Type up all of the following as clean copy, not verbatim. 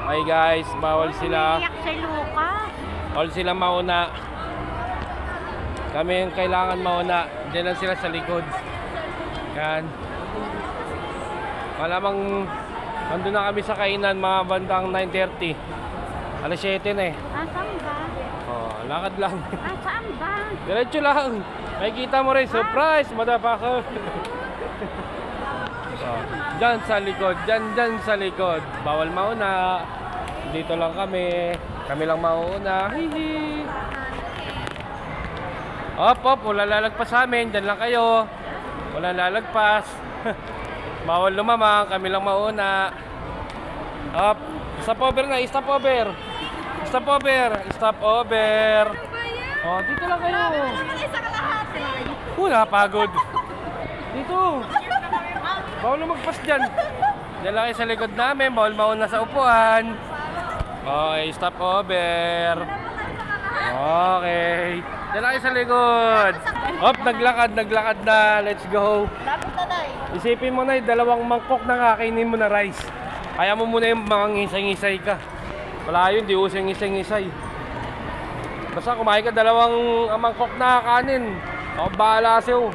Ay guys, bawal sila. Umiiyak si Lucas. Bawal sila mauna. Kami yung kailangan mauna. Diyan lang sila sa likod. Yan. Malamang nandun na kami sa kainan mga bandang 9:30. Alas 7 na eh. Saan ba? Oh, lakad lang. Saan ba? Diretso lang. Makikita mo rin, surprise, motherfucker. Oh, dyan sa likod, dyan sa likod. Bawal mauna. Dito lang kami. Kami lang mauna. Hihi. Op, wala lalagpas sa amin. Dyan lang kayo. Wala lalagpas. Bawal lumamang. Kami lang mauna. Op. Stop over na. Stop over. Stop over. Stop over. Oh, dito lang kayo. Pagod. Dito. Bawal lumagpas dyan. Dyan lang kayo sa likod namin. Bawal mauna sa upuan. Okay, stop over. Okay. Dyan lang kayo sa likod. Hop, naglakad na. Let's go. Isipin mo na yung dalawang mangkok na kakainin mo na rice. Kaya mo muna yung mga ngisay-ngisay ka. Wala yun, di usang ngisay-ngisay. Basta kumain ka dalawang mangkok na kanin. Ako bahala sa'yo.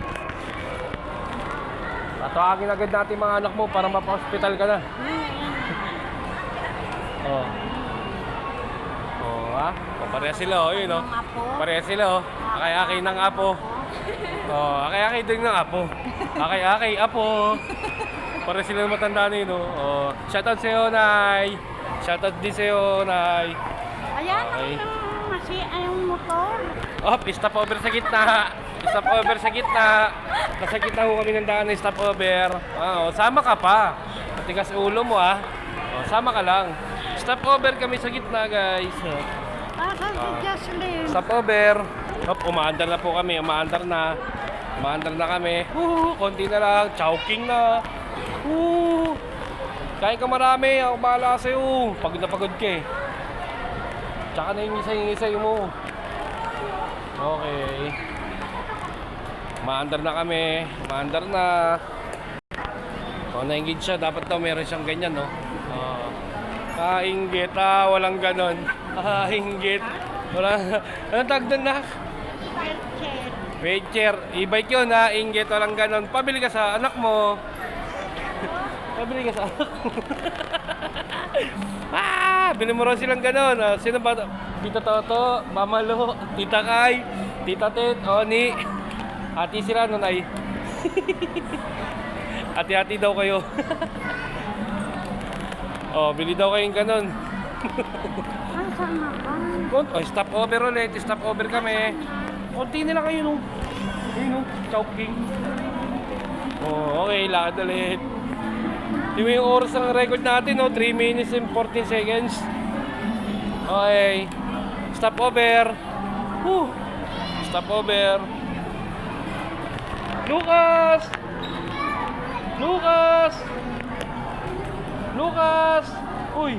Tatawagin agad natin mga anak mo para mapa-hospital ka na. Oh. Oh, ha? Oh, pareha sila, oh, yun, oh. Pareha sila, oh. Akay-akay ng apo. Oh, akay-akay din ng apo. Akay-akay, apo. Pareha sila ng matanda na yun, oh. Oh. Shoutout sa'yo, Nay. Shoutout din sa'yo, Nay. Ayan, Okay. yung motor. Oh, stop over sa gitna. Stop over sa gitna. Nasa gitna ho kami ng daan ng stop over. Oh, sama ka pa. Matigas ulo mo, ah. Oh, sama ka lang. Stop over kami sa gitna, guys. Jocelyn. Stop over. Hop, umaandar na po kami. Umaandar na kami. Konti na lang. Chowking na. Kain ka marami. Ako bahala sa'yo. Pagod na pagod ka eh. Tsaka na yung isay mo. Okay. Umaandar na kami. Umaandar na. Oh, na-engage siya. Dapat daw meron siyang ganyan, no? Oh. Kainggit. Walang ganon. Kainggit. Wala. Anong tag doon na? Wheelchair. E-bike yun, ha? Inggit. Walang ganon. Pabili ka sa anak mo. Pabili ka sa anak mo. Bili mo rin silang ganon. Sino ba? Tita Toto, Mamalo, Tita Kai, Tita Tet, Oni. Ati sila nun ay. Ati-ati daw kayo. Oh, bili daw kayong ganon. Oh, stop over ulit. Stop over kami. Konti nila kayo, no? Ayun, no? Chowking. Oh, okay. Lakad ulit. Yung oras ng record natin, no? 3 minutes and 14 seconds. Okay. Stop over. Stop over. Lucas! Lucas! Lucas! Uy!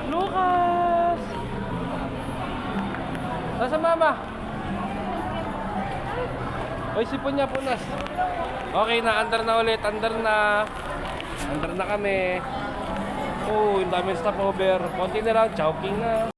Lucas! Nasa mama? Uy, sipon niya punas. Okay na, andar na ulit. Andar na kami. Yung daming stop over. Konti na lang, chowking na.